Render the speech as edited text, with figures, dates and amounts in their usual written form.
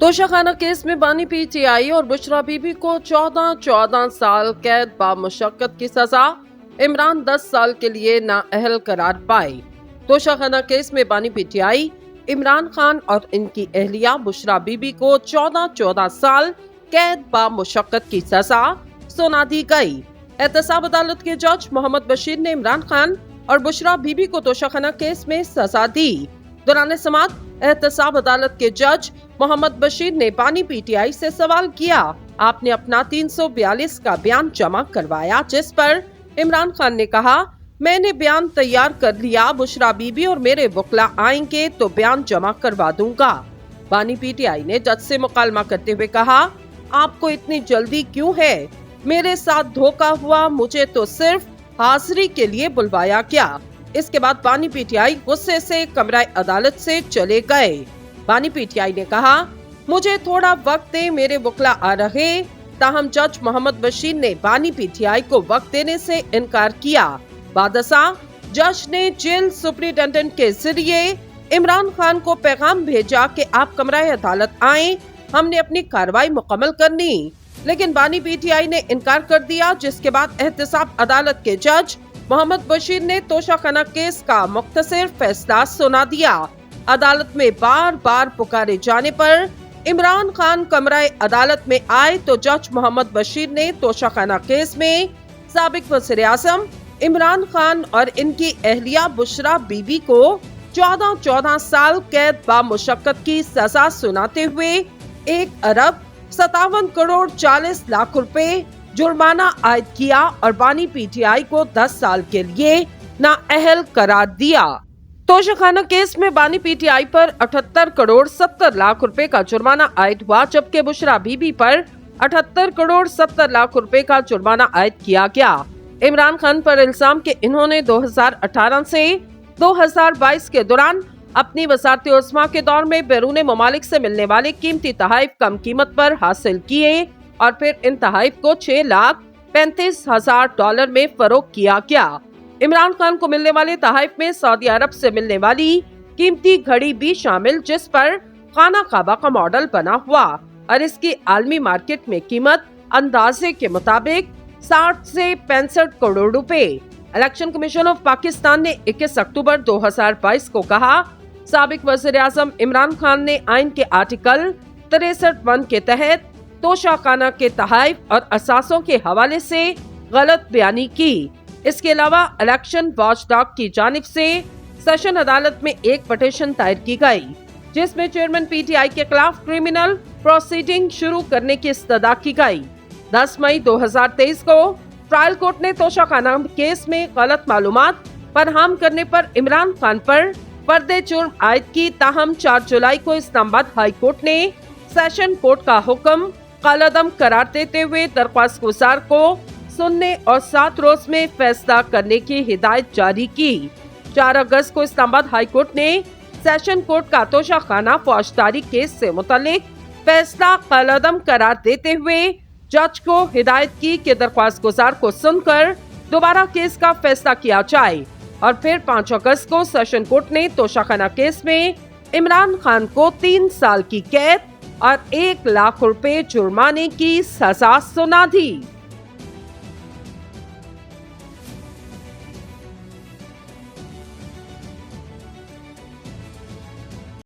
Toshakhana case में बानी PTI और बुशरा बीबी को 14 साल कैद बामुशक्कत की सजा। इमरान 10 साल के लिए नाअहल करार पाए। तोशाखाना केस में बानी पीटीआई, इमरान खान और इनकी अहलिया बुशरा बीबी को 14 साल कैद बामुशक्कत की सजा सुना दी गई। एहतसाब अदालत के जज मोहम्मद बशीर ने इमरान खान और बुशरा बीबी को तोशाखाना केस में सजा दी। दौरान समाअत एहतसाब अदालत के जज मोहम्मद बशीर ने बानी पीटीआई से सवाल किया। आपने अपना 342 का बयान जमा करवाया, जिस पर इमरान खान ने कहा, मैंने बयान तैयार कर लिया, बुशरा बीबी और मेरे वकला आएंगे तो बयान जमा करवा दूंगा। बानी पीटीआई ने जज से मुकालमा करते हुए कहा, आपको इतनी जल्दी क्यों है? मेरे साथ धोखा हुआ, मुझे तो सिर्फ हाजिरी के लिए बुलवाया गया। इसके बाद बानी पीटीआई गुस्से से कमरा अदालत से चले गए। बानी पीटीआई ने कहा, मुझे थोड़ा वक्त दे, मेरे वकला आ रहे। ताहम जज मोहम्मद बशीर ने बानी पीटीआई को वक्त देने से इनकार किया। बादशाह जज ने जेल सुपरिटेंडेंट के जरिए इमरान खान को पैगाम भेजा कि आप कमरा अदालत आए, हमने अपनी कार्रवाई मुकम्मल करनी, लेकिन बानी पीटीआई ने इनकार कर दिया। जिसके बाद एहतसाब अदालत के जज मोहम्मद बशीर ने तोशाखाना केस का मुख्तसर फैसला सुना दिया। अदालत में बार बार पुकारे जाने पर इमरान खान कमरा अदालत में आए तो जज मोहम्मद बशीर ने तोशाखाना केस में साबिक वज़ीर-ए-आज़म इमरान खान और इनकी अहलिया बुशरा बीबी को 14 साल कैद बामुशक्कत की सजा सुनाते हुए 1 अरब 57 करोड़ 40 लाख रुपए जुर्माना आयद किया और बानी पीटीआई को 10 साल के लिए नाअहल करार दिया। तोशाखाना केस में बानी पीटीआई पर 78 करोड़ 70 लाख रुपए का जुर्माना आयद हुआ, जबकि बुशरा बीबी पर 78 करोड़ 70 लाख रुपए का जुर्माना आयद किया गया। इमरान खान पर इल्जाम कि इन्होंने 2018 से 2022 के दौरान अपनी वज़ारत उस्मा के दौर में बैरून ममालिक से मिलने वाले कीमती तोहफे कम कीमत पर हासिल किए और फिर इन तोहफे को $6,35,000 में फरोख्त किया गया। इमरान खान को मिलने वाले तोहफे में सऊदी अरब से मिलने वाली कीमती घड़ी भी शामिल, जिस पर खाना काबा का मॉडल बना हुआ और इसकी आलमी मार्केट में कीमत अंदाजे के मुताबिक 60 से 65 करोड़ रुपए। इलेक्शन कमीशन ऑफ पाकिस्तान ने 21 अक्टूबर 2022 को कहा, साबिक वज़ीर-ए-आज़म इमरान खान ने आइन के आर्टिकल 63(1) के तहत तोशाखाना के तोहफे और असासों के हवाले से गलत बयानी की। इसके अलावा इलेक्शन वॉचडॉग की जानिब से सेशन अदालत में एक पिटीशन दायर की गई, जिसमें चेयरमैन पीटीआई के खिलाफ क्रिमिनल प्रोसीडिंग शुरू करने की इस्तदा की गई। 10 मई 2023 को ट्रायल कोर्ट ने तोशाखाना केस में गलत मालूमात फराहम करने पर इमरान खान पर पर्दे जुर्म आयद की। ताहम 4 जुलाई को इस्लामाबाद हाई कोर्ट ने सेशन कोर्ट का हुक्म कलअदम करार देते हुए दरख्वास्त गुजार को सुनने और 7 रोज में फैसला करने की हिदायत जारी की। 4 अगस्त को इस्लामाबाद हाई कोर्ट ने सेशन कोर्ट का तोशाखाना फौजदारी केस से मुतालिक फैसला कलअदम करार देते हुए जज को हिदायत की कि दरख्वास्त गुजार को सुनकर दोबारा केस का फैसला किया जाए। और फिर 5 अगस्त को सेशन कोर्ट ने तोशाखाना केस में इमरान खान को 3 साल की कैद और 1 लाख रुपए जुर्माने की सजा सुना दी।